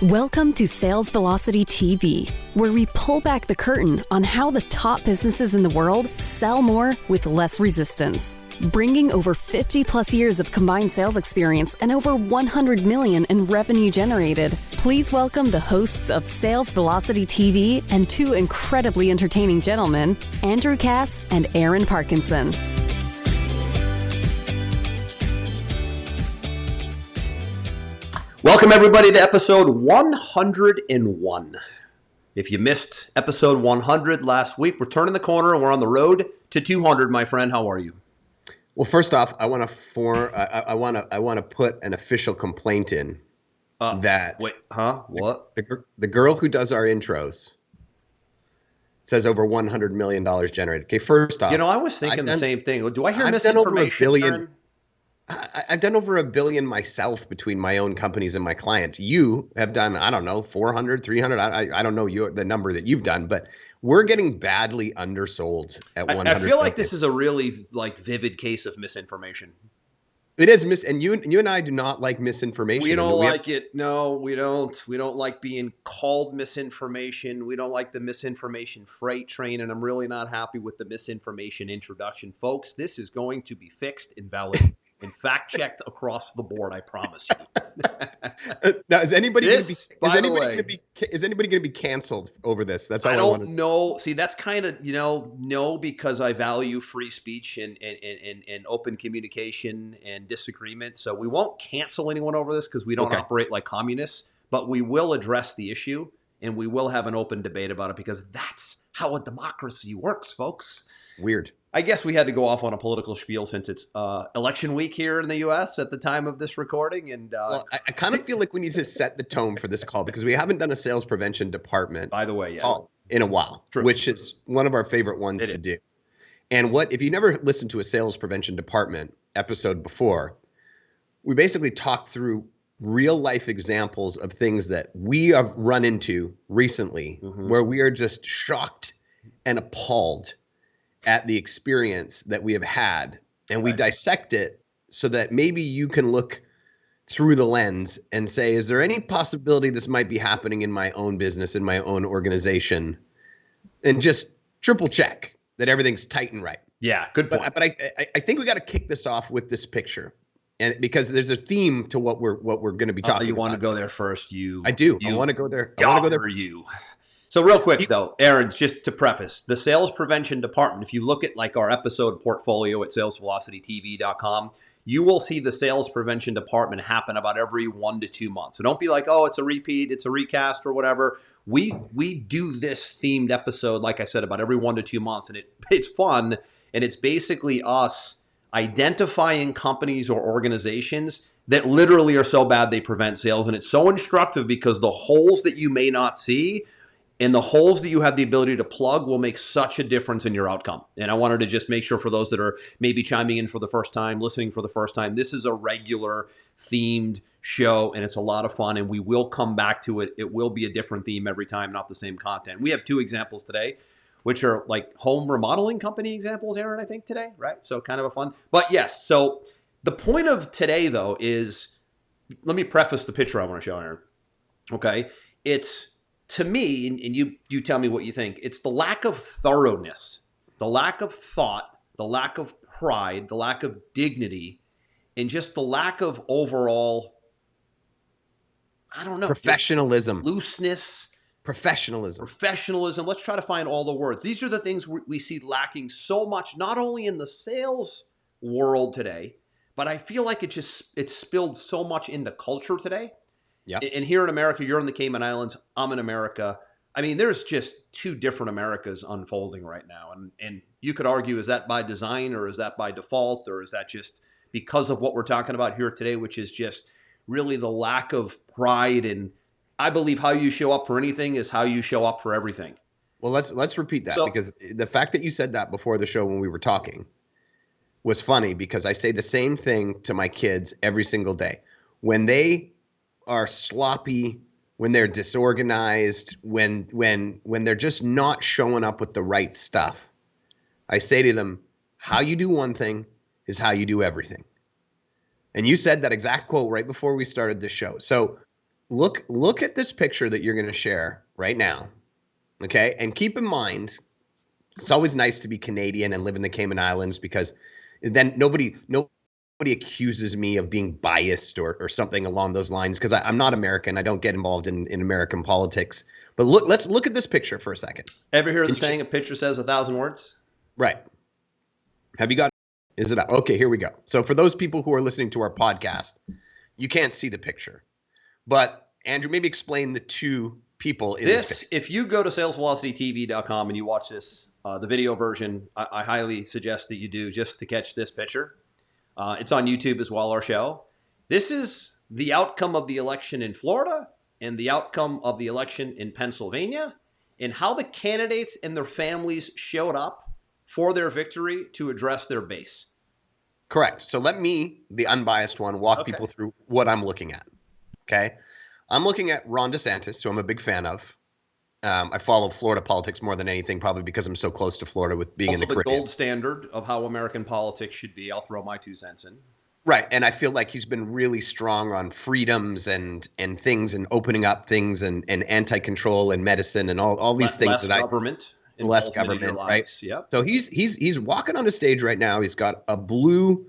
Welcome to Sales Velocity TV, where we pull back the curtain on how the top businesses in the world sell more with less resistance. Bringing over 50 plus years of combined sales experience and over 100 million in revenue generated, please welcome the hosts of Sales Velocity TV and two incredibly entertaining gentlemen, Andrew Cass and Aaron Parkinson. Welcome, everybody, to episode 101. If you missed episode 100 last week, we're turning the corner and we're on the road to 200, my friend. How are you? Well, first off, I want to put an official complaint in that. Wait, huh? What? The girl who does our intros says over $100 million generated. Okay, first off, I was thinking the same thing. Do I hear misinformation? I've done over $1 billion myself between my own companies and my clients. You have done, I don't know, 400, 300. I don't know the number that you've done, but we're getting badly undersold at 100. I feel like this is a really vivid case of misinformation. It is and you and I do not like misinformation. We don't like it. No, we don't. We don't like being called misinformation. We don't like the misinformation freight train, and I'm really not happy with the misinformation introduction. Folks, this is going to be fixed and valid and fact-checked across the board, I promise you. Now, is anybody going to be canceled over this? That's all I don't know. See, that's kind of, no, because I value free speech and open communication and disagreement. So we won't cancel anyone over this because we don't operate like communists, but we will address the issue and we will have an open debate about it because that's how a democracy works, folks. Weird. I guess we had to go off on a political spiel since it's election week here in the U.S. at the time of this recording. And well, I kind of feel like we need to set the tone for this call because we haven't done a sales prevention department by the way, call in a while, True. Which is one of our favorite ones to do. And if you never listened to a sales prevention department episode before, we basically talked through real life examples of things that we have run into recently where we are just shocked and appalled at the experience that we have had, and we dissect it so that maybe you can look through the lens and say, is there any possibility this might be happening in my own business, in my own organization, and just triple check that everything's tight and right. Yeah, good point. But I think we got to kick this off with this picture, and because there's a theme to what we're going to be talking about. You want to go there first? I do. I want to go there. I want to go there. You. So real quick though, Aaron, just to preface, the sales prevention department, if you look at like our episode portfolio at salesvelocitytv.com, you will see the sales prevention department happen about every 1 to 2 months. So don't be like, oh, it's a repeat, it's a recast or whatever. We do this themed episode, like I said, about every 1 to 2 months, and it's fun, and it's basically us identifying companies or organizations that literally are so bad they prevent sales, and it's so instructive because the holes that you may not see and the holes that you have the ability to plug will make such a difference in your outcome. And I wanted to just make sure for those that are maybe chiming in for the first time, listening for the first time, this is a regular themed show and it's a lot of fun and we will come back to it. It will be a different theme every time, not the same content. We have 2 examples today, which are like home remodeling company examples, Aaron, I think today, right? So kind of a fun, but yes. So the point of today though is, let me preface the picture I want to show, Aaron. Okay. It's, to me, and you tell me what you think, it's the lack of thoroughness, the lack of thought, the lack of pride, the lack of dignity, and just the lack of overall, I don't know. Professionalism. Looseness. Professionalism. Let's try to find all the words. These are the things we see lacking so much, not only in the sales world today, but I feel like it's spilled so much into culture today. Yeah. And here in America, you're in the Cayman Islands, I'm in America. I mean, there's just 2 different Americas unfolding right now. And you could argue, is that by design or is that by default? Or is that just because of what we're talking about here today, which is just really the lack of pride. And I believe how you show up for anything is how you show up for everything. Well, let's repeat that because the fact that you said that before the show when we were talking was funny because I say the same thing to my kids every single day. When they are sloppy, when they're disorganized, when they're just not showing up with the right stuff, I say to them, how you do one thing is how you do everything. And you said that exact quote right before we started this show. So look at this picture that you're going to share right now. Okay. And keep in mind, it's always nice to be Canadian and live in the Cayman Islands, because then nobody accuses me of being biased or something along those lines, because I'm not American. I don't get involved in American politics. But let's look at this picture for a second. Ever hear the saying, a picture says 1,000 words? Right. Have you got, is it up? Okay, here we go. So for those people who are listening to our podcast, you can't see the picture. But Andrew, maybe explain the two people in this picture. If you go to salesvelocitytv.com and you watch this, the video version, I highly suggest that you do, just to catch this picture. It's on YouTube as well, our show. This is the outcome of the election in Florida and the outcome of the election in Pennsylvania, and how the candidates and their families showed up for their victory to address their base. Correct. So let me, the unbiased one, walk people through what I'm looking at. Okay. I'm looking at Ron DeSantis, who I'm a big fan of. I follow Florida politics more than anything, probably because I'm so close to Florida with being also in the Caribbean. Gold standard of how American politics should be. I'll throw my 2 cents in. Right. And I feel like he's been really strong on freedoms and things, and opening up things, and anti-control and medicine and all these things. Less government, right? Yep. So he's walking on a stage right now. He's got a blue,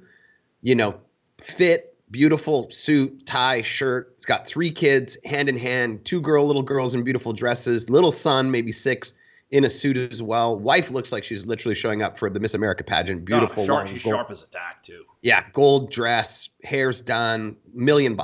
fit, beautiful suit, tie, shirt. He's got 3 kids hand in hand, 2 little girls in beautiful dresses, little son, maybe 6, in a suit as well. Wife looks like she's literally showing up for the Miss America pageant. Beautiful. She's sharp as a tack too. Yeah. Gold dress, hair's done, $1 million.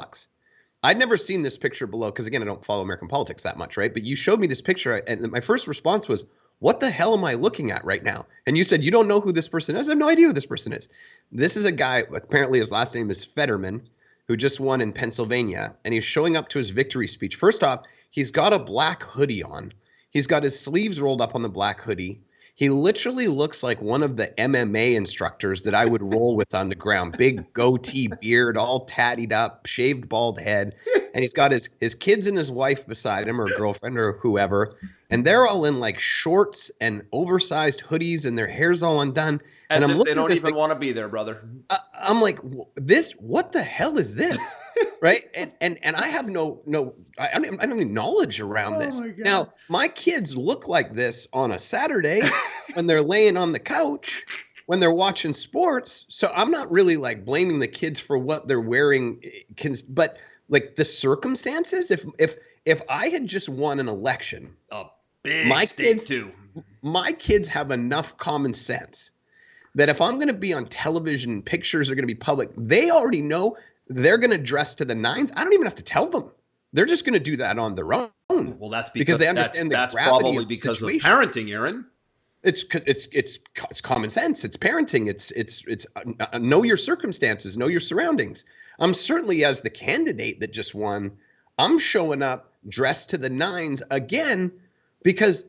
I'd never seen this picture below, because again, I don't follow American politics that much, right? But you showed me this picture, and my first response was, what the hell am I looking at right now? And you said, you don't know who this person is? I have no idea who this person is. This is a guy, apparently his last name is Fetterman, who just won in Pennsylvania, and he's showing up to his victory speech. First off, he's got a black hoodie on. He's got his sleeves rolled up on the black hoodie. He literally looks like one of the MMA instructors that I would roll with on the ground. Big goatee beard, all tattied up, shaved bald head. And he's got his kids and his wife beside him, or girlfriend or whoever. And they're all in like shorts and oversized hoodies, and their hair's all undone. As and if they don't even want to be there, brother. I'm like, what the hell is this? Right. And I have no, I don't have any knowledge around this. Now, my kids look like this on a Saturday when they're laying on the couch, when they're watching sports. So I'm not really like blaming the kids for what they're wearing. But like the circumstances, if I had just won an election, my kids have enough common sense that if I'm going to be on television, pictures are going to be public, they already know they're going to dress to the nines. I don't even have to tell them. They're just going to do that on their own. Well, that's because they understand that's the gravity probably of the because of situation. parenting, Aaron. It's common sense. It's parenting. It's know your circumstances, know your surroundings. I'm certainly, as the candidate that just won, I'm showing up dressed to the nines again, because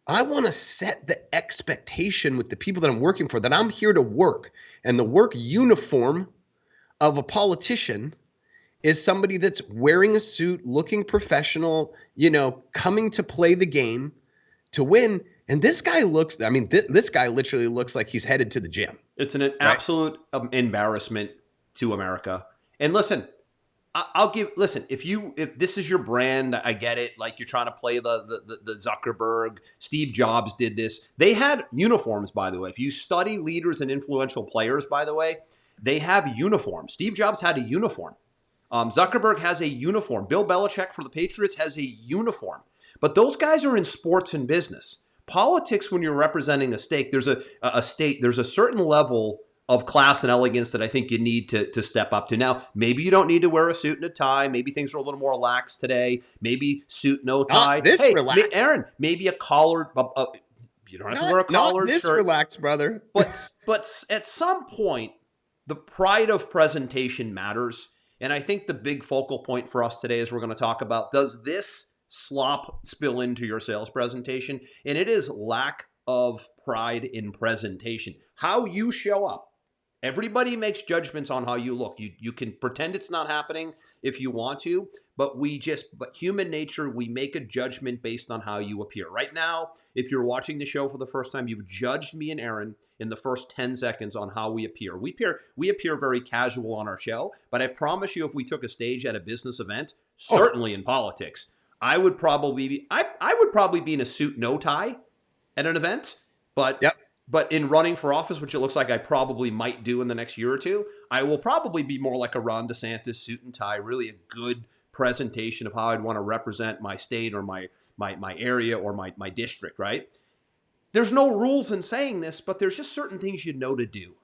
I want to set the expectation with the people that I'm working for, that I'm here to work. And the work uniform of a politician is somebody that's wearing a suit, looking professional, coming to play the game to win. And this guy looks, this guy literally looks like he's headed to the gym. It's an absolute embarrassment to America. And listen, if this is your brand, I get it. Like, you're trying to play the Zuckerberg, Steve Jobs did this. They had uniforms, by the way. If you study leaders and influential players, by the way, they have uniforms. Steve Jobs had a uniform. Zuckerberg has a uniform. Bill Belichick for the Patriots has a uniform. But those guys are in sports and business. Politics, when you're representing a state, there's a certain level of class and elegance that I think you need to step up to. Now, maybe you don't need to wear a suit and a tie. Maybe things are a little more lax today. Maybe suit, no tie. Not this relaxed. Aaron, maybe a collared. You don't have to wear a collared shirt. Not this relaxed, brother. But at some point, the pride of presentation matters. And I think the big focal point for us today is we're going to talk about, does this slop spill into your sales presentation? And it is lack of pride in presentation. How you show up Everybody makes judgments on how you look. You can pretend it's not happening if you want to, but but human nature, we make a judgment based on how you appear. Right now, if you're watching the show for the first time, you've judged me and Aaron in the first 10 seconds on how we appear. We appear very casual on our show, but I promise you, if we took a stage at a business event, certainly in politics, I would probably be in a suit, no tie at an event, but Yep. But in running for office, which it looks like I probably might do in the next year or two, I will probably be more like a Ron DeSantis suit and tie, really a good presentation of how I'd want to represent my state or my area or my district, right? There's no rules in saying this, but there's just certain things you know to do.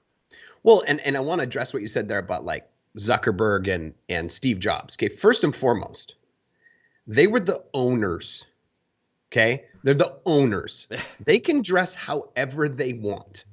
Well, and I want to address what you said there about like Zuckerberg and Steve Jobs. Okay, first and foremost, they were the owners. Okay, they're the owners. They can dress however they want,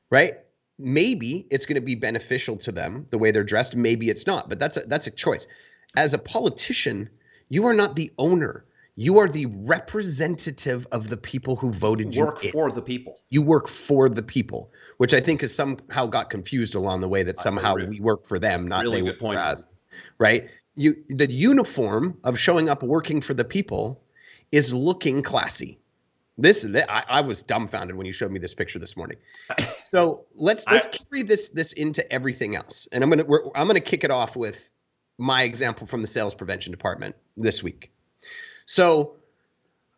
right? Maybe it's going to be beneficial to them the way they're dressed. Maybe it's not, but that's a choice. As a politician, you are not the owner. You are the representative of the people who voted you in. Work for the people. You work for the people, which I think has somehow got confused along the way that somehow we work for them, not they work for us, right? The uniform of showing up working for the people is looking classy. I was dumbfounded when you showed me this picture this morning. So let's carry this into everything else, and I'm gonna kick it off with my example from the sales prevention department this week. So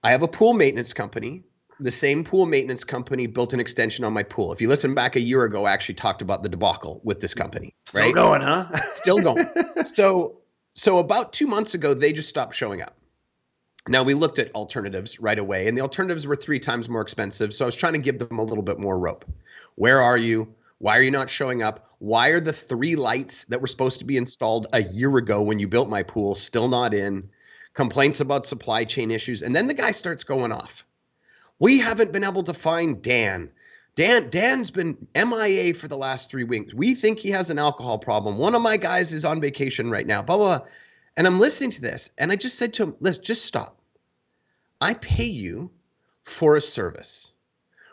I have a pool maintenance company. The same pool maintenance company built an extension on my pool. If you listen back a year ago, I actually talked about the debacle with this company. Still right? going, huh? Still going. So about 2 months ago, they just stopped showing up. Now, we looked at alternatives right away, and the alternatives were 3 times more expensive. So I was trying to give them a little bit more rope. Where are you? Why are you not showing up? Why are the 3 lights that were supposed to be installed a year ago when you built my pool still not in? Complaints about supply chain issues. And then the guy starts going off. We haven't been able to find Dan. Dan's been MIA for the last 3 weeks. We think he has an alcohol problem. One of my guys is on vacation right now, blah, blah, blah. And I'm listening to this, and I just said to him, let's just stop. I pay you for a service.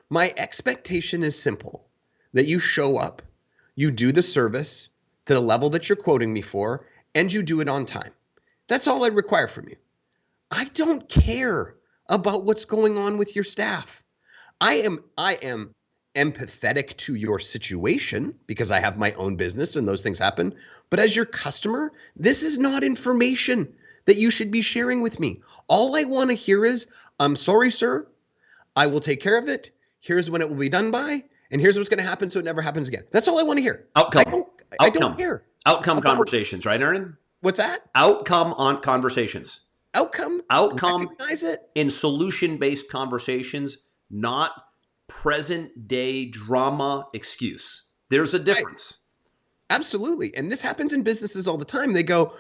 My expectation is simple, that you show up, you do the service to the level that you're quoting me for, and you do it on time. That's all I require from you. I don't care about what's going on with your staff. I am empathetic to your situation because I have my own business and those things happen. But as your customer, this is not information that you should be sharing with me. All I want to hear is, I'm sorry, sir. I will take care of it. Here's when it will be done by, and here's what's going to happen so it never happens again. That's all I want to hear. I don't care. Outcome conversations, right, Aaron? What's that? Outcome on conversations. Outcome. Recognize it in solution-based conversations, not present day drama excuse. There's a difference. Right. Absolutely. And this happens in businesses all the time. They go,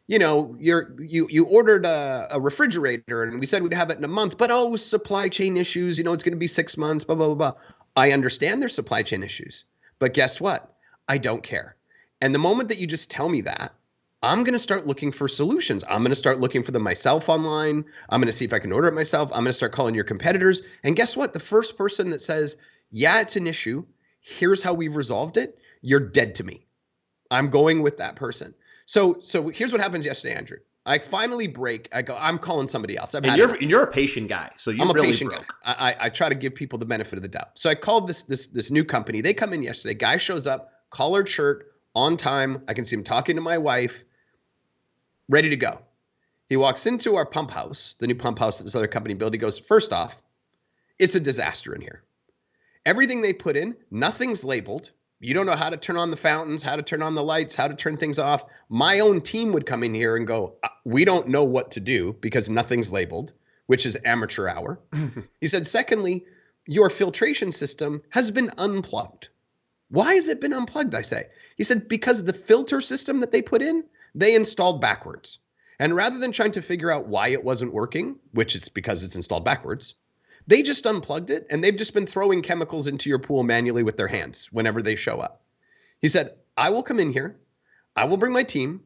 you ordered a refrigerator and we said we'd have it in a month, but supply chain issues, it's going to be 6 months, blah, blah, blah, blah. I understand there's supply chain issues, but guess what? I don't care. And the moment that you just tell me that, I'm going to start looking for solutions. I'm going to start looking for them myself online. I'm going to see if I can order it myself. I'm going to start calling your competitors. And guess what? The first person that says, yeah, it's an issue, here's how we've resolved it, you're dead to me. I'm going with that person. So here's what happens yesterday, Andrew. I finally break. I go, I'm calling somebody else. And you're a patient guy. So I'm really a patient guy. I try to give people the benefit of the doubt. So I called this new company. They come in yesterday. Guy shows up, collared shirt, on time. I can see him talking to my wife. Ready to go. He walks into our pump house, the new pump house that this other company built. He goes, first off, it's a disaster in here. Everything they put in, nothing's labeled. You don't know how to turn on the fountains, how to turn on the lights, how to turn things off. My own team would come in here and go, we don't know what to do because nothing's labeled, which is amateur hour. He said, secondly, your filtration system has been unplugged. Why has it been unplugged, I say? He said, because the filter system that they put in, they installed backwards. And rather than trying to figure out why it wasn't working, which it's because it's installed backwards, they just unplugged it and they've just been throwing chemicals into your pool manually with their hands whenever they show up. He said, I will come in here. I will bring my team.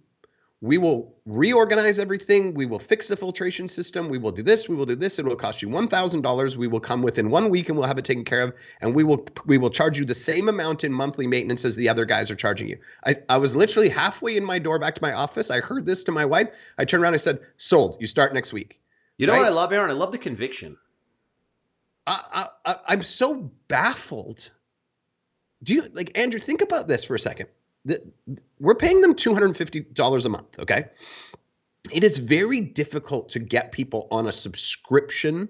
We will reorganize everything. We will fix the filtration system. We will do this. We will do this. It will cost you $1,000. We will come within 1 week and we'll have it taken care of. And we will charge you the same amount in monthly maintenance as the other guys are charging you. I was literally halfway in my door back to my office. I heard this to my wife. I turned around and I said, sold. You start next week. You know what I love, Aaron? I love the conviction. I'm so baffled. Do you, like, Andrew, think about this for a second. We're paying them $250 a month, okay? It is very difficult to get people on a subscription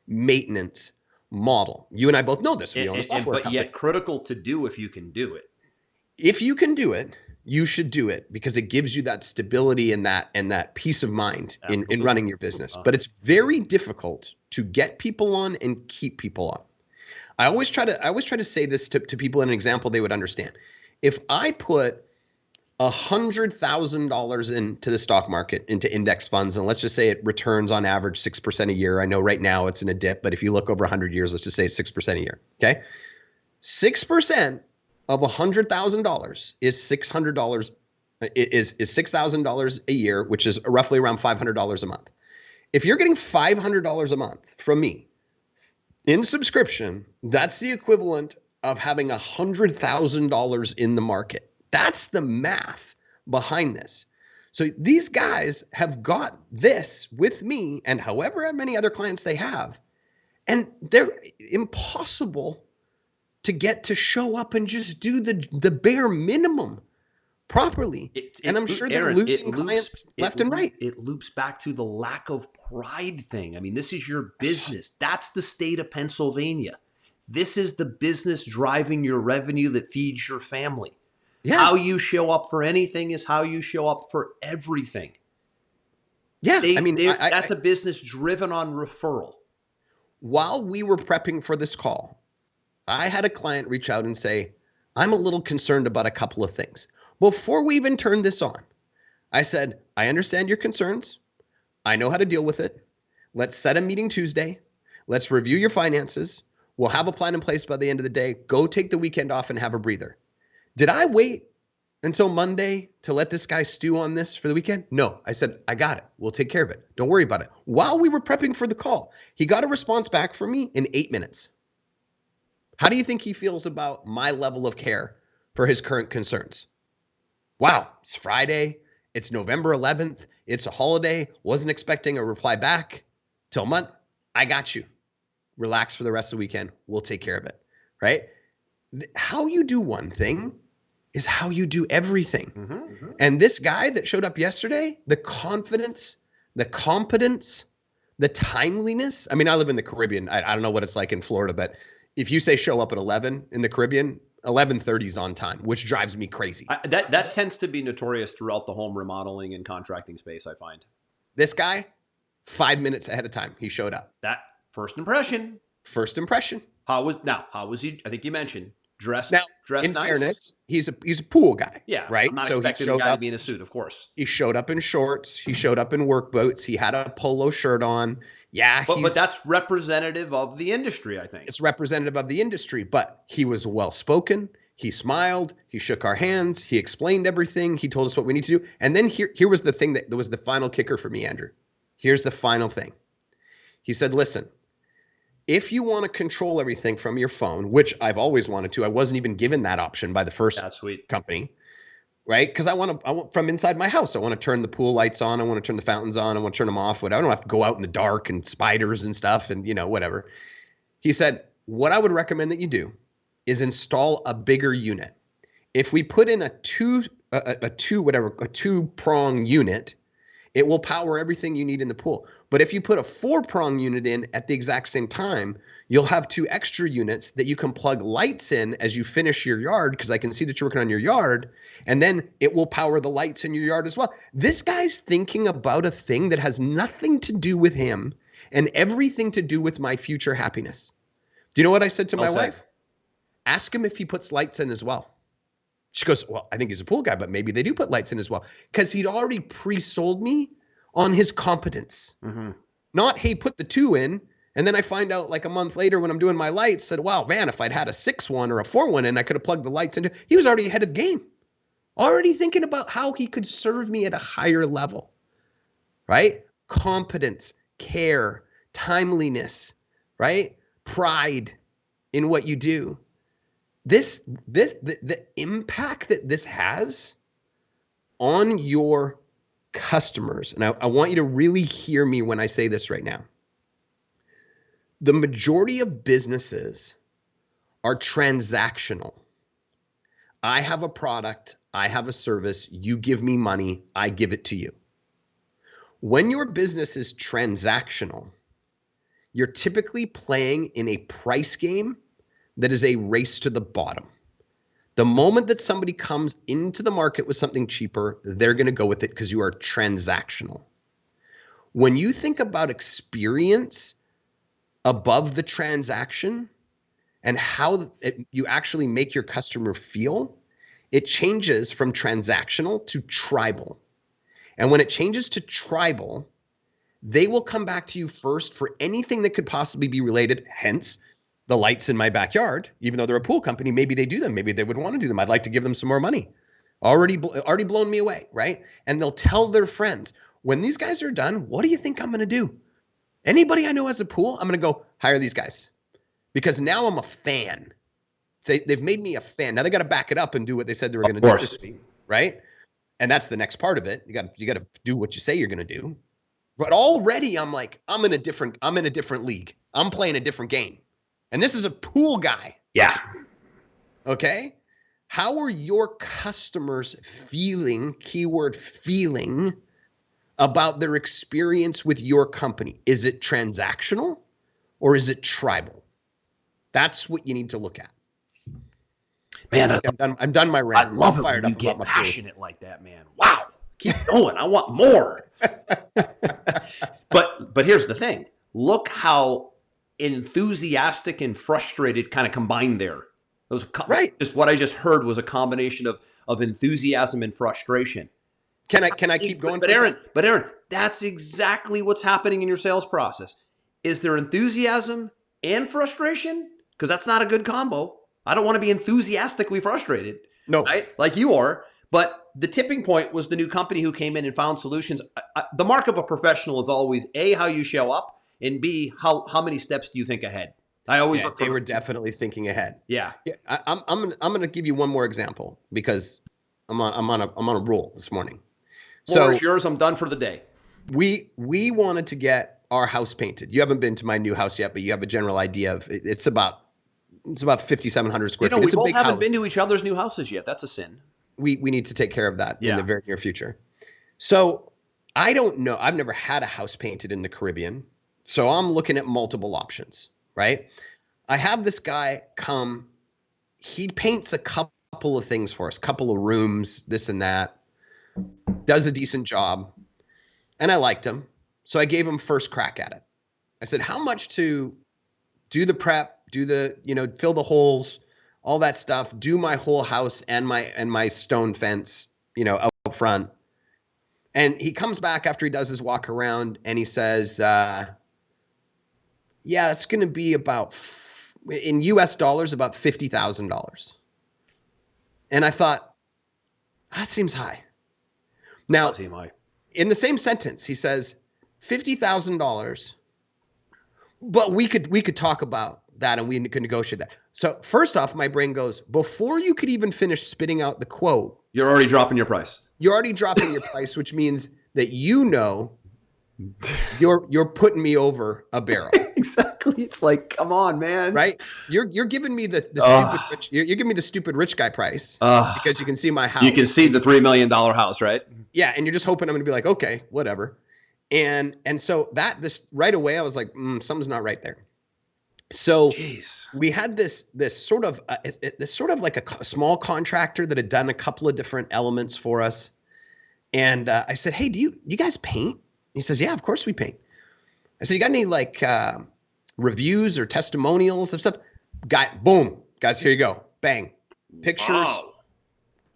maintenance model. You and I both know this. We own a software company. Yet critical to do if you can do it. If you can do it, you should do it because it gives you that stability and that peace of mind in running your business. But it's very difficult to get people on and keep people on. I always try to say this to people in an example they would understand. If I put $100,000 into the stock market, into index funds, and let's just say it returns on average 6% a year. I know right now it's in a dip, but if you look over 100 years, let's just say it's 6% a year. Okay, 6% of $100,000 is $600 is $6,000 a year, which is roughly around $500 a month. If you're getting $500 a month from me in subscription, that's the equivalent of having $100,000 in the market. That's the math behind this. So these guys have got this with me and however many other clients they have, and they're impossible to get to show up and just do the bare minimum properly. And I'm sure they're losing clients left and right. It loops back to the lack of pride thing. I mean, this is your business. That's the state of Pennsylvania. This is the business driving your revenue that feeds your family. Yeah. How you show up for anything is how you show up for everything. Yeah. That's a business driven on referral. While we were prepping for this call, I had a client reach out and say, I'm a little concerned about a couple of things. Before we even turned this on, I said, I understand your concerns. I know how to deal with it. Let's set a meeting Tuesday. Let's review your finances. We'll have a plan in place by the end of the day. Go take the weekend off and have a breather. Did I wait until Monday to let this guy stew on this for the weekend? No. I said, I got it. We'll take care of it. Don't worry about it. While we were prepping for the call, he got a response back from me in 8 minutes. How do you think he feels about my level of care for his current concerns? Wow, it's Friday. It's November 11th. It's a holiday. Wasn't expecting a reply back till month. I got you. Relax for the rest of the weekend. We'll take care of it, right? How you do one thing is how you do everything. Mm-hmm. And this guy that showed up yesterday, the confidence, the competence, the timeliness. I mean, I live in the Caribbean. I don't know what it's like in Florida, but if you say show up at 11 in the Caribbean, 11:30 is on time, which drives me crazy. That tends to be notorious throughout the home remodeling and contracting space, I find. This guy, 5 minutes ahead of time, he showed up. That first impression. First impression. How was he? I think you mentioned dressed in nice. Fairness, he's a pool guy. Yeah, right. I'm not expecting a guy to be in a suit, of course. He showed up in shorts. He showed up in work boots. He had a polo shirt on. Yeah, but that's representative of the industry, I think. It's representative of the industry, but he was well-spoken. He smiled. He shook our hands. He explained everything. He told us what we need to do. And then here was the thing that was the final kicker for me, Andrew. Here's the final thing. He said, listen, if you want to control everything from your phone, which I've always wanted to, I wasn't even given that option by the first company, right? Because I want from inside my house. I want to turn the pool lights on. I want to turn the fountains on. I want to turn them off. Whatever. I don't have to go out in the dark and spiders and stuff and, whatever. He said, what I would recommend that you do is install a bigger unit. If we put in a two-prong unit, it will power everything you need in the pool. But if you put a 4-prong unit in at the exact same time, you'll have 2 extra units that you can plug lights in as you finish your yard, because I can see that you're working on your yard, and then it will power the lights in your yard as well. This guy's thinking about a thing that has nothing to do with him and everything to do with my future happiness. Do you know what I said to my wife? Ask him if he puts lights in as well. She goes, well, I think he's a pool guy, but maybe they do put lights in as well. Because he'd already pre-sold me on his competence. Mm-hmm. Not, hey, put the 2 in. And then I find out like a month later when I'm doing my lights, said, wow, man, if I'd had a 6 one or a 4 one in, I could have plugged the lights into. He was already ahead of the game. already thinking about how he could serve me at a higher level, right? Competence, care, timeliness, right? Pride in what you do. The impact that this has on your customers, and I want you to really hear me when I say this right now. The majority of businesses are transactional. I have a product, I have a service, you give me money, I give it to you. When your business is transactional, you're typically playing in a price game that is a race to the bottom. The moment that somebody comes into the market with something cheaper, they're going to go with it because you are transactional. When you think about experience above the transaction and how you actually make your customer feel, it changes from transactional to tribal. And when it changes to tribal, they will come back to you first for anything that could possibly be related, hence the lights in my backyard. Even though they're a pool company, maybe they do them. Maybe they would want to do them. I'd like to give them some more money. Already blown me away, right? And they'll tell their friends, when these guys are done, what do you think I'm going to do? Anybody I know has a pool, I'm going to go hire these guys because now I'm a fan. They've made me a fan. Now they got to back it up and do what they said they were going to do this week, right? And that's the next part of it. You got to do what you say you're going to do. But already I'm like, I'm in a different league. I'm playing a different game. And this is a pool guy. Yeah. Okay. How are your customers feeling, keyword feeling, about their experience with your company? Is it transactional or is it tribal? That's what you need to look at. Man, I'm done my rant. I love it when you get passionate like that, man. Wow. Keep going. I want more. But here's the thing. Look how enthusiastic and frustrated kind of combined there. Right. Just what I just heard was a combination of enthusiasm and frustration. Can I keep going? But Aaron, that's exactly what's happening in your sales process. Is there enthusiasm and frustration? Because that's not a good combo. I don't want to be enthusiastically frustrated. No. Right? Like you are. But the tipping point was the new company who came in and found solutions. The mark of a professional is always A, how you show up, and B, how many steps do you think ahead? I always look for. They were definitely thinking ahead. Yeah. I'm gonna give you one more example because I'm on a roll this morning. So yours. I'm done for the day. We wanted to get our house painted. You haven't been to my new house yet, but you have a general idea of it. It's about 5,700 square feet. We both haven't been to each other's new houses yet. That's a sin. We need to take care of that in the very near future. So I don't know. I've never had a house painted in the Caribbean. So I'm looking at multiple options, right? I have this guy come. He paints a couple of things for us, couple of rooms, this and that. Does a decent job. And I liked him. So I gave him first crack at it. I said, how much to do the prep, do the, fill the holes, all that stuff, do my whole house and my stone fence, out front. And he comes back after he does his walk around and he says, yeah, it's going to be about, in US dollars, about $50,000. And I thought, that seems high. Now, in the same sentence, he says, $50,000, but we could talk about that and we could negotiate that. So first off, my brain goes, before you could even finish spitting out the quote, you're already dropping your price. You're already dropping your price, which means that you're putting me over a barrel. Exactly. It's like, come on, man. Right? You're giving me the stupid rich. You're giving me the stupid rich guy price because you can see my house. You can see the $3 million house, right? Yeah, and you're just hoping I'm going to be like, okay, whatever. And so this right away, I was like, something's not right there. So we had this sort of like a small contractor that had done a couple of different elements for us. And I said, hey, do you guys paint? He says, yeah, of course we paint. I said, you got any like reviews or testimonials of stuff? Boom, guys, here you go. Bang. Pictures,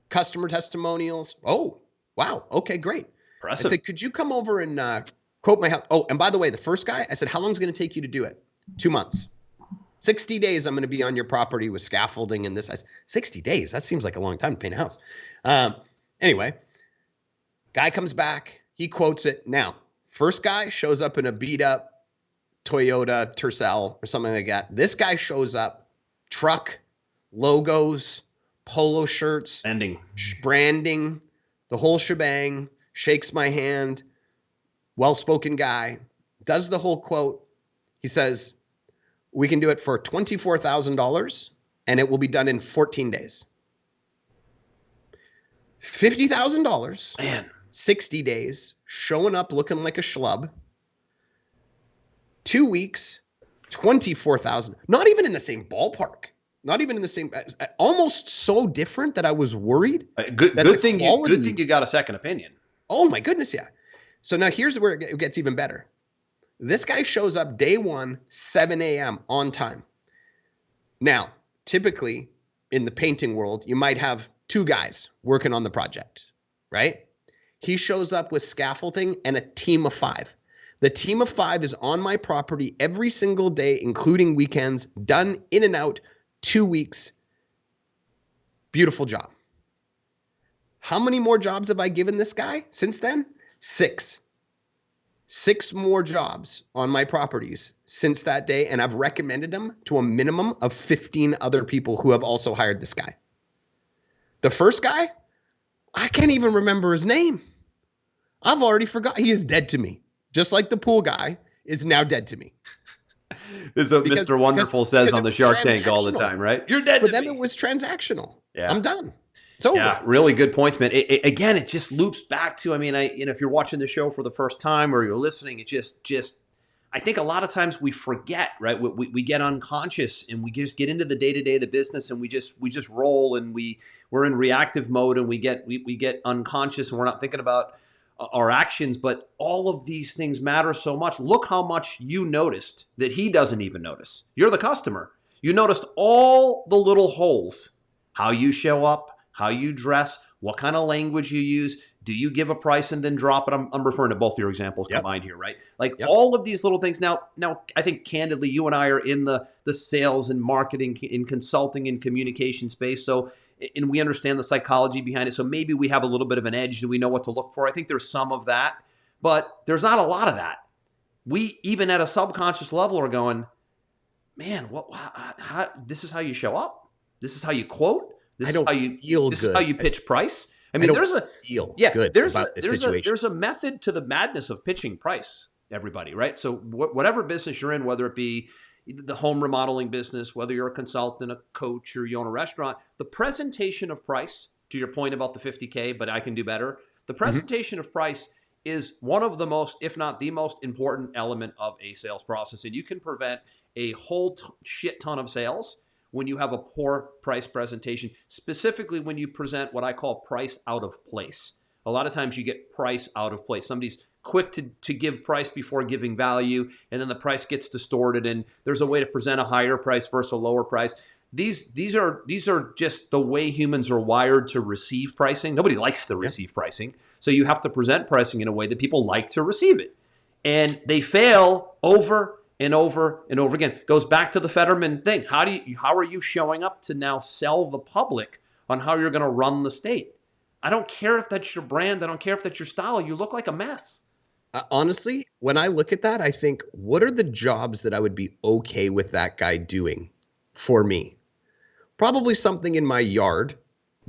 customer testimonials. Oh, wow. Okay, great. Impressive. I said, could you come over and quote my house? Oh, and by the way, the first guy, I said, how long is it going to take you to do it? 2 months. 60 days I'm going to be on your property with scaffolding and this. I said, 60 days? That seems like a long time to paint a house. Anyway, guy comes back. He quotes it. Now, first guy shows up in a beat up Toyota Tercel or something like that. This guy shows up, truck, logos, polo shirts, branding, the whole shebang, shakes my hand, well-spoken guy, does the whole quote. He says, we can do it for $24,000 and it will be done in 14 days. $50,000, man, 60 days, showing up looking like a schlub. 2 weeks, 24,000. Not even in the same ballpark. Not even in the same. Almost so different that I was worried. Good thing you got a second opinion. Oh my goodness, yeah. So now here's where it gets even better. This guy shows up day one, 7 a.m. on time. Now, typically in the painting world, you might have 2 guys working on the project, right? He shows up with scaffolding and a team of 5. The team of 5 is on my property every single day, including weekends, done in and out, 2 weeks. Beautiful job. How many more jobs have I given this guy since then? 6. 6 more jobs on my properties since that day, and I've recommended them to a minimum of 15 other people who have also hired this guy. The first guy, I can't even remember his name. I've already forgot. He is dead to me. Just like the pool guy is now dead to me. This is what Mr. Wonderful says on the Shark Tank all the time, right? You're dead to me. For them, it was transactional. Yeah. I'm done. It's over. Yeah, really good points, man. Again, it just loops back to, if you're watching the show for the first time or you're listening, it just I think a lot of times we forget, right? We get unconscious and we just get into the day-to-day of the business and we just roll and we're in reactive mode and we get unconscious and we're not thinking about our actions, but all of these things matter so much. Look how much you noticed that he doesn't even notice. You're the customer. You noticed all the little holes, how you show up, how you dress, what kind of language you use. Do you give a price and then drop it? I'm referring to both your examples combined here, right? All of these little things. Now, I think candidly, you and I are in the sales and marketing, in consulting and communication space. So, and we understand the psychology behind it. So maybe we have a little bit of an edge. Do we know what to look for? I think there's some of that, but there's not a lot of that. We, even at a subconscious level, are going, man, this is how you show up. This is how you quote. This is how you pitch price. I mean, there's a method to the madness of pitching price, everybody, right? So whatever business you're in, whether it be the home remodeling business, whether you're a consultant, a coach, or you own a restaurant, the presentation of price, to your point about the 50K, but I can do better. The presentation of price is one of the most, if not the most important element of a sales process. And you can prevent a whole shit ton of sales when you have a poor price presentation, specifically when you present what I call price out of place. A lot of times you get price out of place. Somebody's quick to give price before giving value, and then the price gets distorted, and there's a way to present a higher price versus a lower price. These are just the way humans are wired to receive pricing. Nobody likes to receive pricing, so you have to present pricing in a way that people like to receive it. And they fail over and over and over again. Goes back to the Fetterman thing. How are you showing up to now sell the public on how you're going to run the state? I don't care if that's your brand. I don't care if that's your style. You look like a mess. Honestly, when I look at that, I think, what are the jobs that I would be okay with that guy doing for me? Probably something in my yard,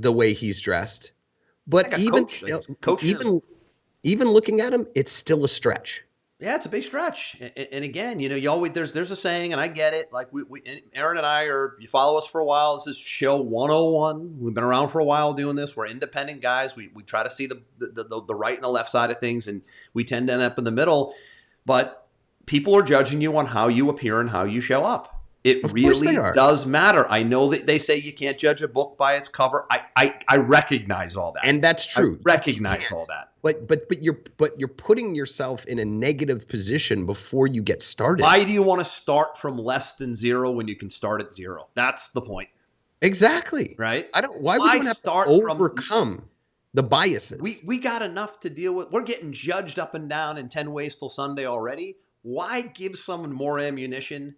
the way he's dressed. But even looking at him, it's still a stretch. Yeah, it's a big stretch. And again, you always there's a saying, and I get it. Like Aaron and I you follow us for a while. This is show 101. We've been around for a while doing this. We're independent guys. We try to see the right and the left side of things, and we tend to end up in the middle. But people are judging you on how you appear and how you show up. It really does matter. I know that they say you can't judge a book by its cover. I recognize all that. And that's true. I recognize all that. But you're putting yourself in a negative position before you get started. Why do you want to start from less than 0 when you can start at 0? That's the point. Exactly. Right? Why would you have to overcome the biases? We got enough to deal with. We're getting judged up and down in 10 ways till Sunday already. Why give someone more ammunition?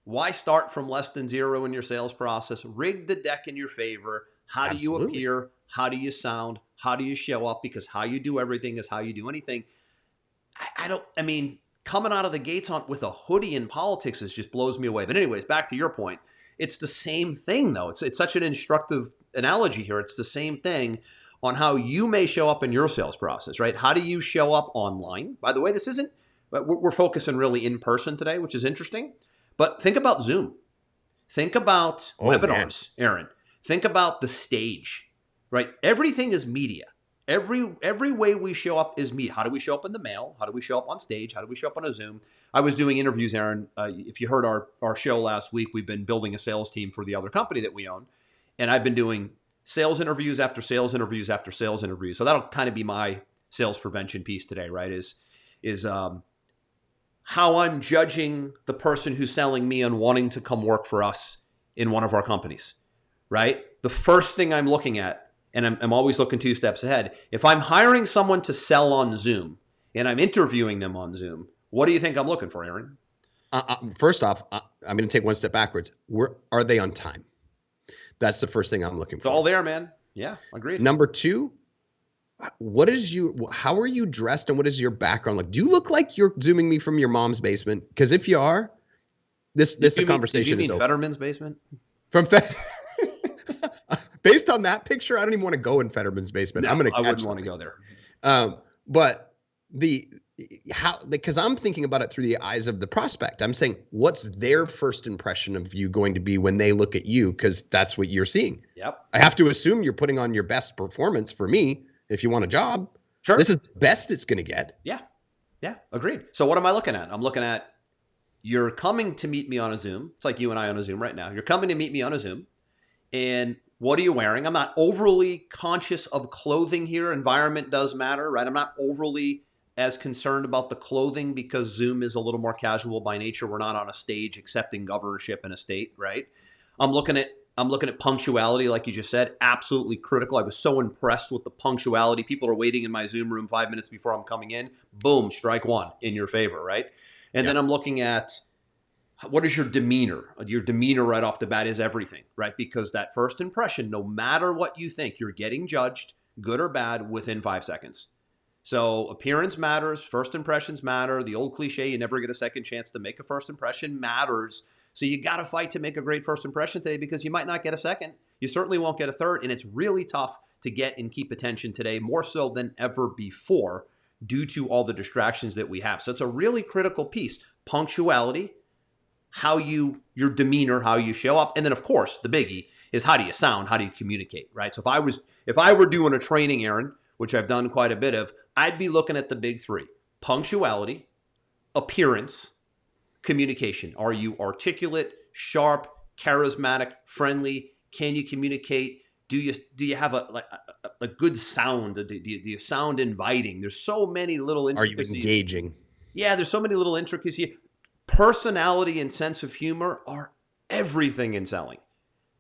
Why start from less than 0 in your sales process? Rig the deck in your favor. How do you Absolutely. appear? How do you sound? How do you show up? Because how you do everything is how you do anything. I mean, coming out of the gates with a hoodie in politics just blows me away. But anyways, back to your point. It's the same thing though. It's such an instructive analogy here. It's the same thing on how you may show up in your sales process, right? How do you show up online? By the way, this isn't, we're focusing really in person today, which is interesting. But think about Zoom. Think about webinars, man. Aaron. Think about the stage, right? Everything is media. Every way we show up is media. How do we show up in the mail? How do we show up on stage? How do we show up on a Zoom? I was doing interviews, Aaron. If you heard our show last week, we've been building a sales team for the other company that we own. And I've been doing sales interviews after sales interviews after sales interviews. So that'll kind of be my sales prevention piece today, right? Is how I'm judging the person who's selling me on wanting to come work for us in one of our companies, right? The first thing I'm looking at, and I'm always looking 2 steps ahead. If I'm hiring someone to sell on Zoom and I'm interviewing them on Zoom, what do you think I'm looking for, Aaron? First off, I'm going to take 1 step backwards. Are they on time? That's the first thing I'm looking for. It's all there, man. Yeah, agreed. Number 2, how are you dressed and what is your background like? Do you look like you're Zooming me from your mom's basement? Because if you are, this conversation is over. Fetterman's basement? Based on that picture, I don't even want to go in Fetterman's basement. No, I wouldn't want to go there. But because I'm thinking about it through the eyes of the prospect. I'm saying, what's their first impression of you going to be when they look at you? Because that's what you're seeing. Yep. I have to assume you're putting on your best performance for me if you want a job. Sure. This is the best it's going to get. Yeah. Yeah. Agreed. So what am I looking at? I'm looking at, you're coming to meet me on a Zoom. It's like you and I on a Zoom right now. You're coming to meet me on a Zoom. And what are you wearing? I'm not overly conscious of clothing here. Environment does matter, right? I'm not overly as concerned about the clothing because Zoom is a little more casual by nature. We're not on a stage accepting governorship in a state, right? I'm looking at punctuality, like you just said, absolutely critical. I was so impressed with the punctuality. People are waiting in my Zoom room 5 minutes before I'm coming in. Boom, strike one in your favor, right? And then I'm looking at, what is your demeanor? Your demeanor right off the bat is everything, right? Because that first impression, no matter what you think, you're getting judged, good or bad, within 5 seconds. So appearance matters. First impressions matter. The old cliche, you never get a second chance to make a first impression, matters. So you got to fight to make a great first impression today because you might not get a second. You certainly won't get a third. And it's really tough to get and keep attention today, more so than ever before, due to all the distractions that we have. So it's a really critical piece. Punctuality, your demeanor, how you show up. And then of course, the biggie is how do you sound? How do you communicate, right? So if I were doing a training, Aaron, which I've done quite a bit of, I'd be looking at the big 3: punctuality, appearance, communication. Are you articulate, sharp, charismatic, friendly? Can you communicate? Do you have a good sound? Do you sound inviting? There's so many little intricacies. Are you engaging? Yeah, there's so many little intricacies. Personality and sense of humor are everything in selling.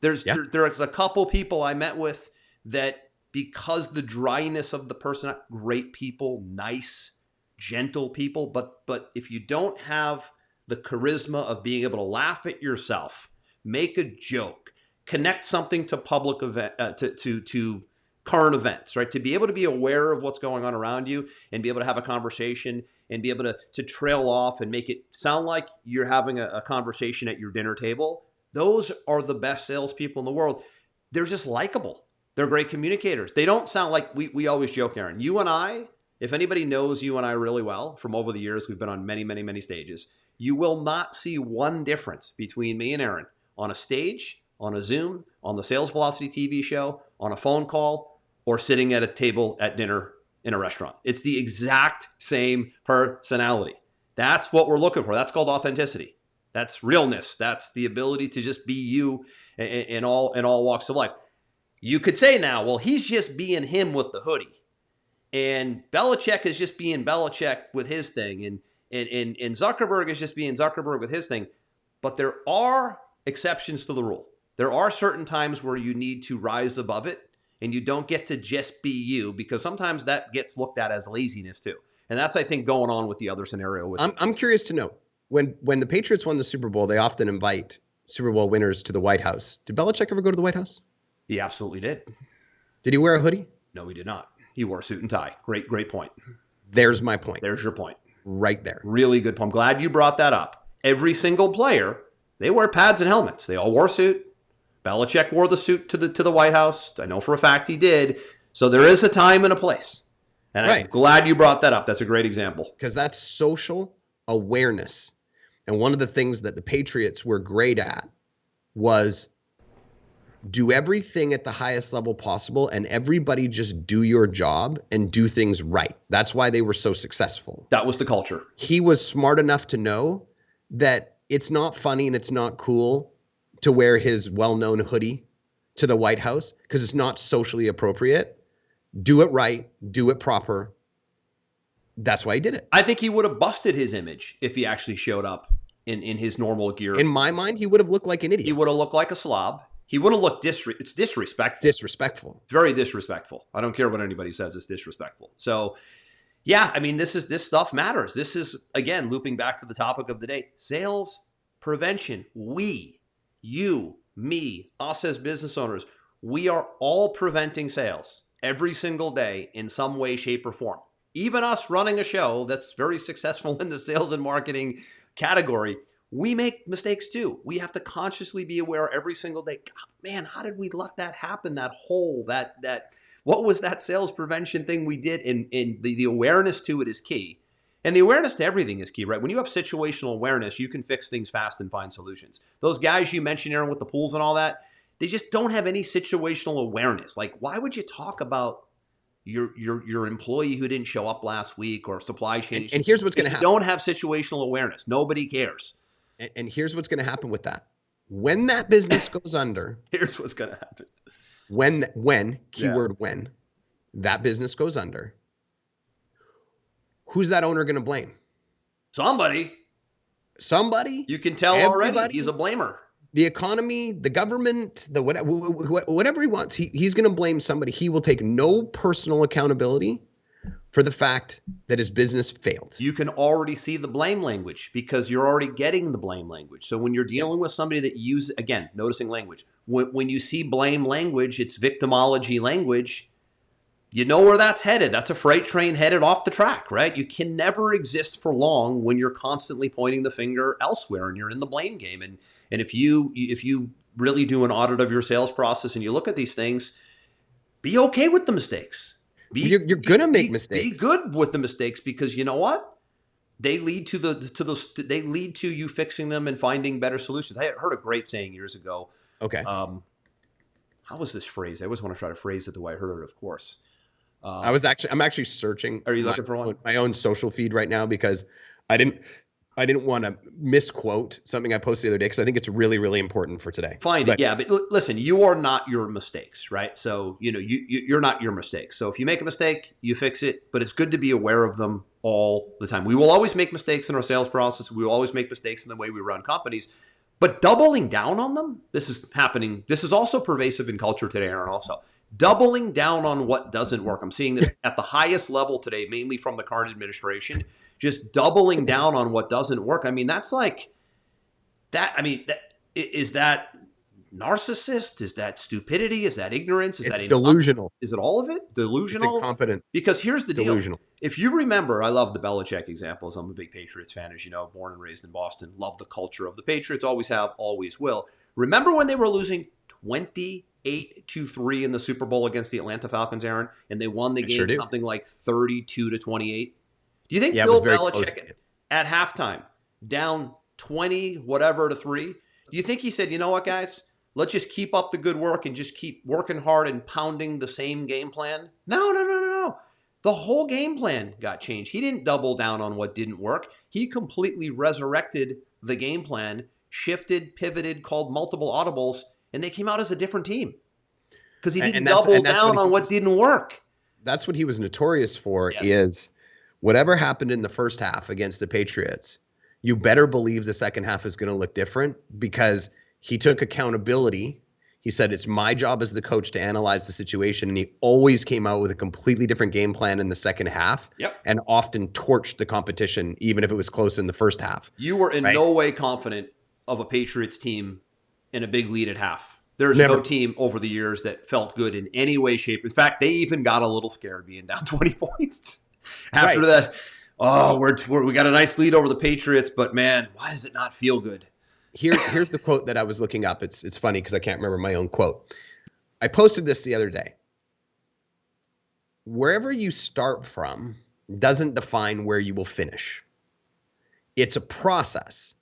There's a couple people I met with that, because the dryness of the person, great people, nice, gentle people, but if you don't have the charisma of being able to laugh at yourself, make a joke, connect something to public event, to current events, right? To be able to be aware of what's going on around you and be able to have a conversation and be able to trail off and make it sound like you're having a conversation at your dinner table. Those are the best salespeople in the world. They're just likable. They're great communicators. They don't sound like, we always joke, Aaron, you and I, if anybody knows you and I really well from over the years, we've been on many, many, many stages, you will not see one difference between me and Aaron on a stage, on a Zoom, on the Sales Velocity TV show, on a phone call, or sitting at a table at dinner in a restaurant. It's the exact same personality. That's what we're looking for. That's called authenticity. That's realness. That's the ability to just be you in all walks of life. You could say now, well, he's just being him with the hoodie. And Belichick is just being Belichick with his thing. And Zuckerberg is just being Zuckerberg with his thing. But there are exceptions to the rule. There are certain times where you need to rise above it. And you don't get to just be you, because sometimes that gets looked at as laziness too. And that's, I think, going on with the other scenario. I'm curious to know, when the Patriots won the Super Bowl, they often invite Super Bowl winners to the White House. Did Belichick ever go to the White House? He absolutely did. Did he wear a hoodie? No, he did not. He wore a suit and tie. Great point. There's my point. There's your point. Right there. Really good point. I'm glad you brought that up. Every single player, they wear pads and helmets. They all wore a suit. Belichick wore the suit to the White House. I know for a fact he did. So there is a time and a place. And I'm glad you brought that up. That's a great example. Because that's social awareness. And one of the things that the Patriots were great at was do everything at the highest level possible and everybody just do your job and do things right. That's why they were so successful. That was the culture. He was smart enough to know that it's not funny and it's not cool to wear his well-known hoodie to the White House because it's not socially appropriate. Do it right. Do it proper. That's why he did it. I think he would have busted his image if he actually showed up in his normal gear. In my mind, he would have looked like an idiot. He would have looked like a slob. He would have looked it's disrespectful. Disrespectful. It's very disrespectful. I don't care what anybody says. It's disrespectful. So, yeah, I mean, this stuff matters. This is, again, looping back to the topic of the day. Sales prevention. We, you, me, us as business owners, we are all preventing sales every single day in some way, shape, or form. Even us running a show that's very successful in the sales and marketing category, we make mistakes too. We have to consciously be aware every single day. God, man, how did we let that happen? That hole, that what was that sales prevention thing we did? And the awareness to it is key. And the awareness to everything is key, right? When you have situational awareness, you can fix things fast and find solutions. Those guys you mentioned, Aaron, with the pools and all that, they just don't have any situational awareness. Like, why would you talk about your employee who didn't show up last week or supply chain? And here's what's going to happen. You don't have situational awareness. Nobody cares. And here's what's going to happen with that. When that business goes under. Here's what's going to happen. When, keyword when, that business goes under, who's that owner going to blame? Somebody. You can tell already. He's a blamer. The economy, the government, the whatever he wants, he's going to blame somebody. He will take no personal accountability for the fact that his business failed. You can already see the blame language because you're already getting the blame language. So when you're dealing with somebody that uses, again, noticing language, when you see blame language, it's victimology language. You know where that's headed. That's a freight train headed off the track, right? You can never exist for long when you're constantly pointing the finger elsewhere and you're in the blame game. And if you really do an audit of your sales process and you look at these things, be okay with the mistakes. You're going to make mistakes. Be good with the mistakes because you know what? They lead to they lead to you fixing them and finding better solutions. I heard a great saying years ago. Okay. How was this phrased? I always want to try to phrase it the way I heard it, of course. I'm actually searching. Are you looking for one? My own social feed right now because I didn't want to misquote something I posted the other day because I think it's really, really important for today. Find it. Yeah. But listen, you are not your mistakes, right? So, you're not your mistakes. So if you make a mistake, you fix it, but it's good to be aware of them all the time. We will always make mistakes in our sales process. We will always make mistakes in the way we run companies, but doubling down on them, this is happening. This is also pervasive in culture today, Aaron, also. Doubling down on what doesn't work. I'm seeing this at the highest level today, mainly from the current administration, just doubling down on what doesn't work. I mean, that's like that. I mean, is that narcissist? Is that stupidity? Is that ignorance? Is that delusional? Is it all of it? Delusional? It's incompetence. Because here's the deal. Delusional. If you remember, I love the Belichick examples. I'm a big Patriots fan, as you know, born and raised in Boston. Love the culture of the Patriots. Always have, always will. Remember when they were losing 28-3 in the Super Bowl against the Atlanta Falcons, Aaron, and they won the game something like 32-28? Do you think Bill Belichick at halftime, down 20 whatever to 3, do you think he said, you know what, guys, let's just keep up the good work and just keep working hard and pounding the same game plan? No. The whole game plan got changed. He didn't double down on what didn't work. He completely resurrected the game plan, shifted, pivoted, called multiple audibles, and they came out as a different team because he didn't double down on what didn't work. That's what he was notorious for. Yes. Is whatever happened in the first half against the Patriots, you better believe the second half is going to look different because he took accountability. He said, it's my job as the coach to analyze the situation. And he always came out with a completely different game plan in the second half. Yep. And often torched the competition, even if it was close in the first half. You were in no way confident of a Patriots team in a big lead at half. There's Never. no team over the years that felt good in any way, shape. In fact, they even got a little scared being down 20 points. After that, we got a nice lead over the Patriots, but man, why does it not feel good? Here's the quote that I was looking up. It's funny because I can't remember my own quote. I posted this the other day. Wherever you start from doesn't define where you will finish. It's a process.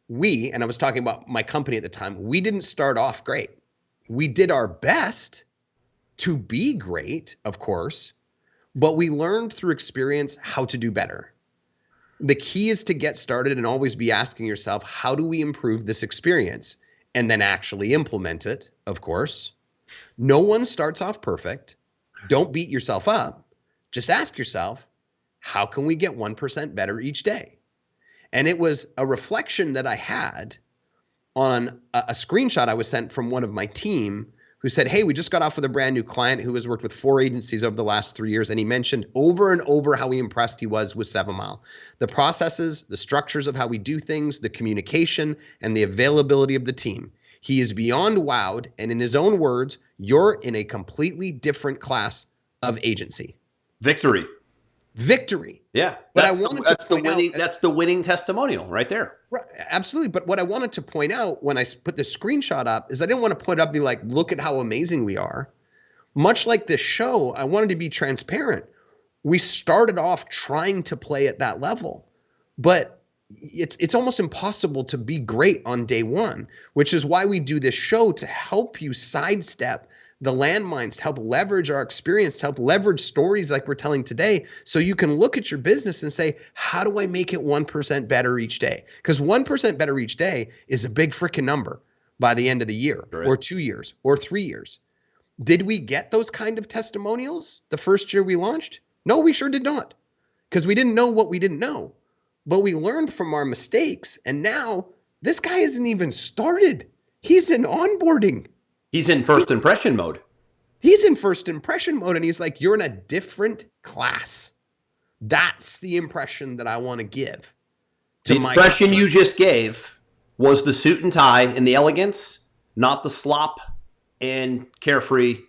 And I was talking about my company at the time, we didn't start off great. We did our best to be great, of course, but we learned through experience how to do better. The key is to get started and always be asking yourself, how do we improve this experience? And then actually implement it, of course. No one starts off perfect. Don't beat yourself up. Just ask yourself, how can we get 1% better each day? And it was a reflection that I had on a screenshot I was sent from one of my team who said, hey, we just got off with a brand new client who has worked with 4 agencies over the last 3 years. And he mentioned over and over how impressed he was with 7 Mile. The processes, the structures of how we do things, the communication, and the availability of the team. He is beyond wowed. And in his own words, you're in a completely different class of agency. Victory. Yeah. But that's the winning testimonial right there. Right, absolutely. But what I wanted to point out when I put this screenshot up is I didn't want to put up and be like, look at how amazing we are. Much like this show, I wanted to be transparent. We started off trying to play at that level, but it's almost impossible to be great on day one, which is why we do this show, to help you sidestep the landmines, to help leverage our experience, to help leverage stories like we're telling today, so you can look at your business and say, how do I make it 1% better each day? Because 1% better each day is a big freaking number by the end of the year, right, or 2 years or 3 years. Did we get those kind of testimonials the first year we launched? No, we sure did not, because we didn't know what we didn't know. But we learned from our mistakes, and now this guy isn't even started. He's in onboarding. He's in first impression mode. He's in first impression mode, and he's like, you're in a different class. That's the impression that I want to give. The impression you just gave was the suit and tie and the elegance, not the slop and carefree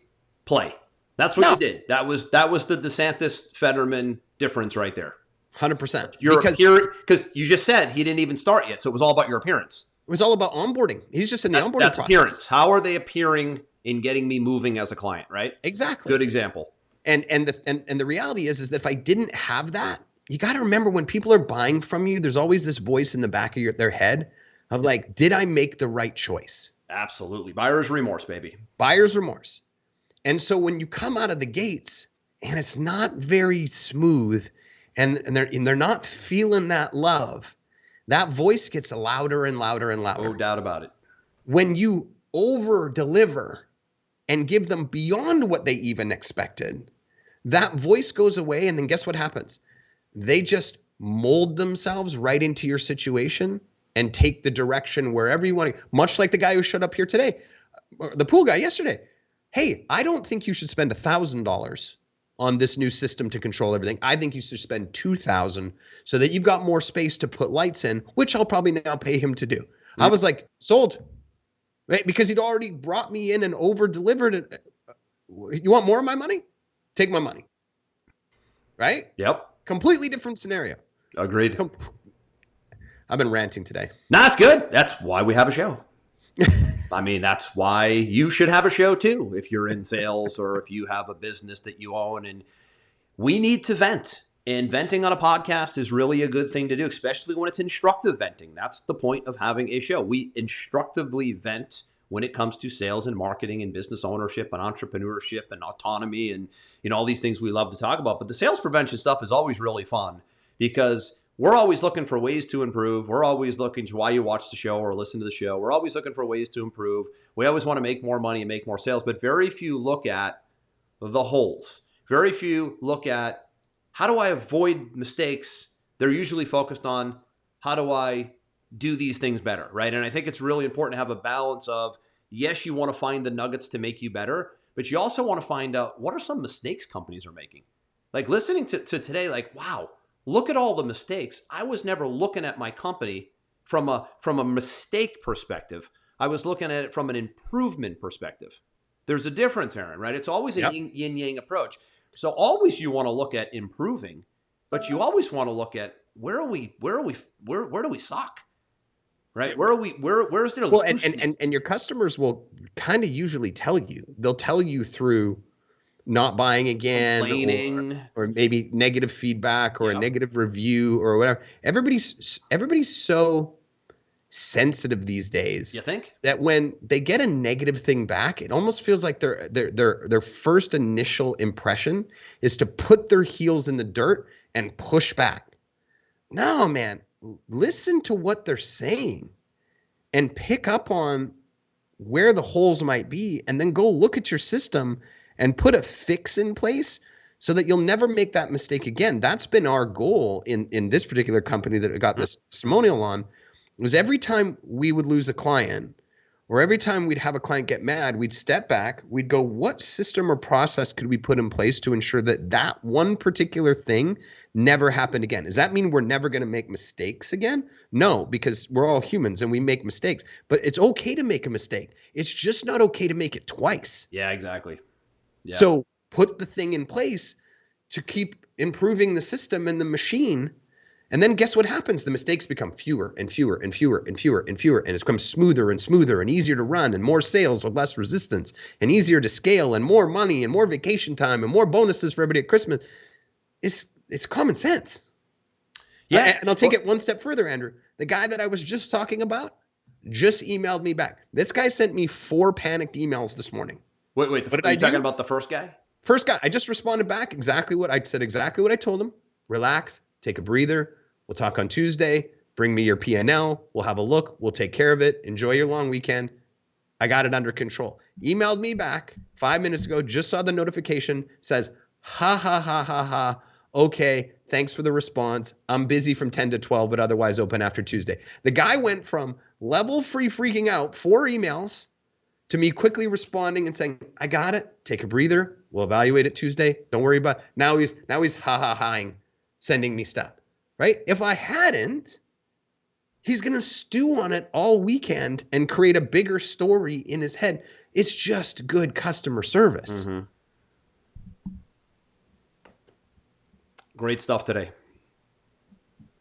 play. That's what you did. That was the DeSantis Fetterman difference right there. 100%. Because you just said he didn't even start yet, so it was all about your appearance. It was all about onboarding. He's just in the onboarding process. That's appearance. How are they appearing in getting me moving as a client, right? Exactly. Good example. And the reality is that if I didn't have that, you got to remember, when people are buying from you, there's always this voice in the back of their head of like, did I make the right choice? Absolutely. Buyer's remorse, baby. Buyer's remorse. And so when you come out of the gates and it's not very smooth and they're not feeling that love, that voice gets louder and louder and louder. No doubt about it. When you over deliver and give them beyond what they even expected, that voice goes away. And then guess what happens? They just mold themselves right into your situation and take the direction wherever you want to. Much like the guy who showed up here today, the pool guy yesterday. Hey, I don't think you should spend $1,000 on this new system to control everything. I think you should spend $2,000 so that you've got more space to put lights in, which I'll probably now pay him to do. Mm-hmm. I was like, sold, right? Because he'd already brought me in and over delivered it. You want more of my money? Take my money. Right? Yep. Completely different scenario. Agreed. I've been ranting today. No, it's good. That's why we have a show. I mean, that's why you should have a show too, if you're in sales or if you have a business that you own. And we need to vent. And venting on a podcast is really a good thing to do, especially when it's instructive venting. That's the point of having a show. We instructively vent when it comes to sales and marketing and business ownership and entrepreneurship and autonomy and, you know, all these things we love to talk about. But the sales prevention stuff is always really fun because we're always looking for ways to improve. We're always looking to why you watch the show or listen to the show. We're always looking for ways to improve. We always want to make more money and make more sales, but very few look at the holes. Very few look at how do I avoid mistakes. They're usually focused on how do I do these things better, right? And I think it's really important to have a balance of, yes, you want to find the nuggets to make you better, but you also want to find out what are some mistakes companies are making. Like listening to today, like, wow, look at all the mistakes. I was never looking at my company from a mistake perspective. I was looking at it from an improvement perspective. There's a difference, Aaron, right? It's always a yin-yang approach. So always you want to look at improving, but you always want to look at where do we suck? Right? Where's there looseness? And your customers will kind of usually tell you. They'll tell you through not buying again, or maybe negative feedback or a negative review or whatever. Everybody's so sensitive these days. You think? That when they get a negative thing back, it almost feels like their first initial impression is to put their heels in the dirt and push back. No, man, listen to what they're saying and pick up on where the holes might be, and then go look at your system and put a fix in place so that you'll never make that mistake again. That's been our goal in this particular company that I got this testimonial on, was every time we would lose a client, or every time we'd have a client get mad, we'd step back, we'd go, what system or process could we put in place to ensure that that one particular thing never happened again? Does that mean we're never going to make mistakes again? No, because we're all humans and we make mistakes. But it's okay to make a mistake. It's just not okay to make it twice. Yeah, exactly. Yeah. So put the thing in place to keep improving the system and the machine. And then guess what happens? The mistakes become fewer and fewer and fewer and fewer and fewer. And it becomes smoother and smoother and easier to run, and more sales with less resistance, and easier to scale, and more money and more vacation time and more bonuses for everybody at Christmas. It's common sense. Yeah. And I'll take it one step further, Andrew. The guy that I was just talking about just emailed me back. This guy sent me 4 panicked emails this morning. Wait. What did I do? Talking about the first guy? First guy. I just responded back exactly what I said, exactly what I told him. Relax, take a breather. We'll talk on Tuesday. Bring me your P&L. We'll have a look. We'll take care of it. Enjoy your long weekend. I got it under control. Emailed me back 5 minutes ago. Just saw the notification. Says, ha, ha, ha, ha, ha. Okay, thanks for the response. I'm busy from 10 to 12, but otherwise open after Tuesday. The guy went from level free freaking out, 4 emails, to me quickly responding and saying, I got it. Take a breather. We'll evaluate it Tuesday. Don't worry about it. Now he's ha-ha-haing, sending me stuff. Right? If I hadn't, he's going to stew on it all weekend and create a bigger story in his head. It's just good customer service. Mm-hmm. Great stuff today.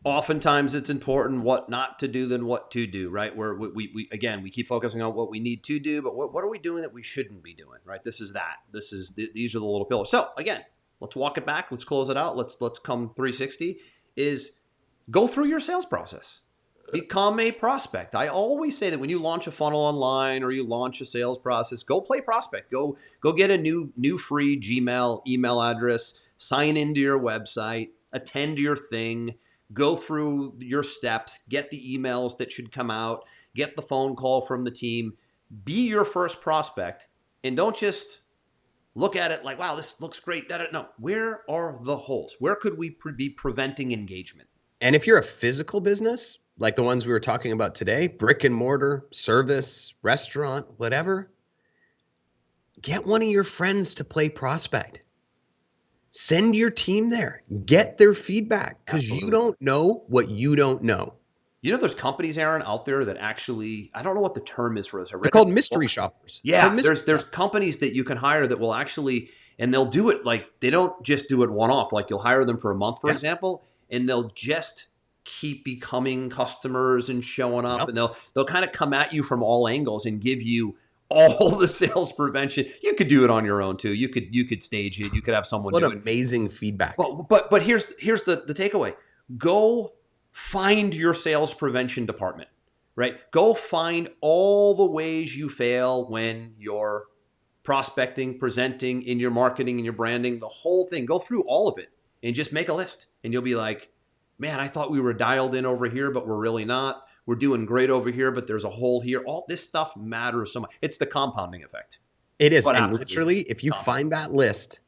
Oftentimes it's important what not to do than what to do, right? Where we again, we keep focusing on what we need to do, but what are we doing that we shouldn't be doing, right? These are the little pillars. So again, let's walk it back. Let's close it out. Let's come 360. Is go through your sales process. Become a prospect. I always say that when you launch a funnel online or you launch a sales process, go play prospect. Go get a new free Gmail email address, sign into your website, attend your thing, go through your steps, get the emails that should come out, get the phone call from the team, be your first prospect, and don't just look at it like, wow, this looks great. No, where are the holes? Where could we be preventing engagement? And if you're a physical business, like the ones we were talking about today, brick and mortar, service, restaurant, whatever, get one of your friends to play prospect. Send your team there. Get their feedback, because you don't know what you don't know. You know, there's companies, Aaron, out there that actually, I don't know what the term is for this. They're called mystery shoppers. Yeah, there's companies that you can hire that will actually, and they'll do it like, they don't just do it one-off. Like you'll hire them for a month, for example, and they'll just keep becoming customers and showing up, and they'll kind of come at you from all angles and give you all the sales prevention. You could do it on your own too. You could stage it. You could have someone do it. What amazing feedback. But here's the takeaway. Go find your sales prevention department, right? Go find all the ways you fail when you're prospecting, presenting, in your marketing, in your branding, the whole thing. Go through all of it and just make a list. And you'll be like, man, I thought we were dialed in over here, but we're really not. We're doing great over here, but there's a hole here. All this stuff matters so much. It's the compounding effect. It is. And literally, if you find that list,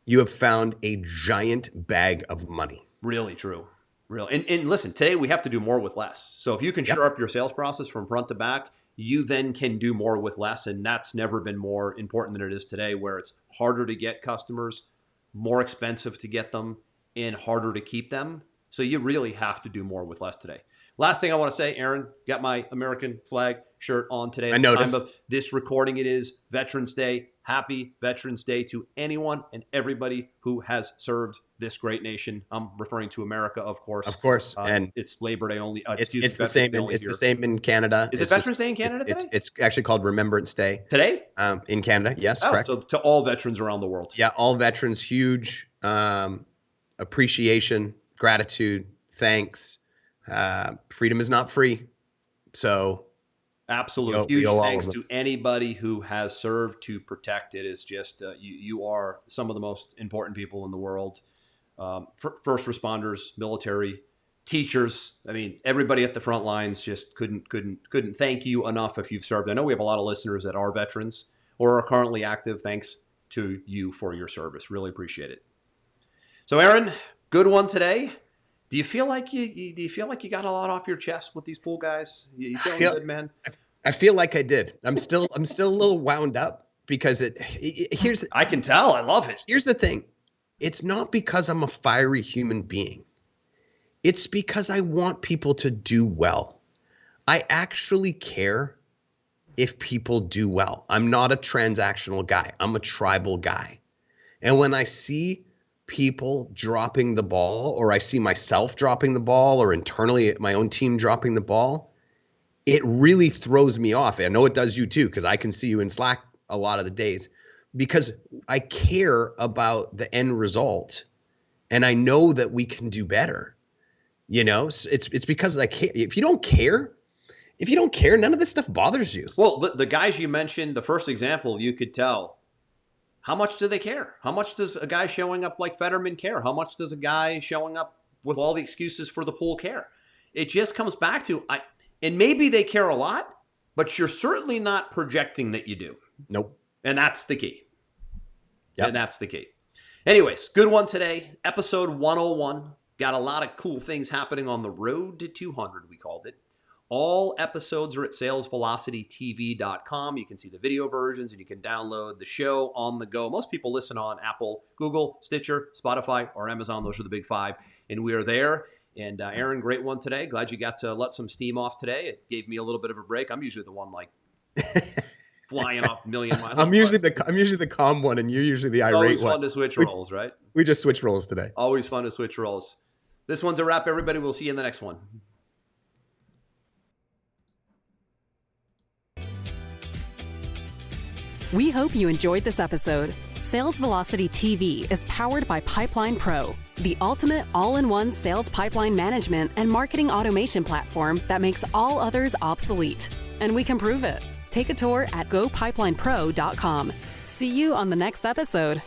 you have found a giant bag of money. Really true. Real. And listen, today we have to do more with less. So if you can shore up your sales process from front to back, you then can do more with less. And that's never been more important than it is today, where it's harder to get customers, more expensive to get them, and harder to keep them. So you really have to do more with less today. Last thing I want to say, Aaron, got my American flag shirt on today. I noticed. At the time of this recording, it is Veterans Day. Happy Veterans Day to anyone and everybody who has served this great nation. I'm referring to America, of course. Of course. And it's Labor Day only. It's the same. It's the same in Canada. Is it Veterans Day in Canada today? It's actually called Remembrance Day today. In Canada, yes, correct. So to all veterans around the world. Yeah, all veterans, huge appreciation, gratitude, thanks. Freedom is not free, so. Absolute huge thanks to anybody who has served to protect. It is just you are some of the most important people in the world. First responders, military, teachers. I mean, everybody at the front lines just couldn't thank you enough if you've served. I know we have a lot of listeners that are veterans or are currently active. Thanks to you for your service. Really appreciate it. So, Aaron, good one today. Do you feel like you got a lot off your chest with these pool guys? You feeling good, man? I feel like I did. I'm still a little wound up because here's. I can tell. I love it. Here's the thing. It's not because I'm a fiery human being. It's because I want people to do well. I actually care if people do well. I'm not a transactional guy. I'm a tribal guy. And when I see people dropping the ball, or I see myself dropping the ball, or internally my own team dropping the ball, it really throws me off. I know it does you too, because I can see you in Slack a lot of the days, because I care about the end result and I know that we can do better. You know, it's because I care. If you don't care, none of this stuff bothers you. Well, the guys you mentioned, the first example, you could tell. How much do they care? How much does a guy showing up like Fetterman care? How much does a guy showing up with all the excuses for the pool care? It just comes back to, and maybe they care a lot, but you're certainly not projecting that you do. Nope. And that's the key. Yep. And that's the key. Anyways, good one today. Episode 101. Got a lot of cool things happening on the road to 200, we called it. All episodes are at salesvelocitytv.com. You can see the video versions and you can download the show on the go. Most people listen on Apple, Google, Stitcher, Spotify, or Amazon. Those are the big five. And we are there. And Aaron, great one today. Glad you got to let some steam off today. It gave me a little bit of a break. I'm usually the one like flying off a million miles. I'm usually the calm one, and you're usually the irate one. Always fun to switch roles, right? We just switch roles today. Always fun to switch roles. This one's a wrap, everybody. We'll see you in the next one. We hope you enjoyed this episode. Sales Velocity TV is powered by Pipeline Pro, the ultimate all-in-one sales pipeline management and marketing automation platform that makes all others obsolete. And we can prove it. Take a tour at gopipelinepro.com. See you on the next episode.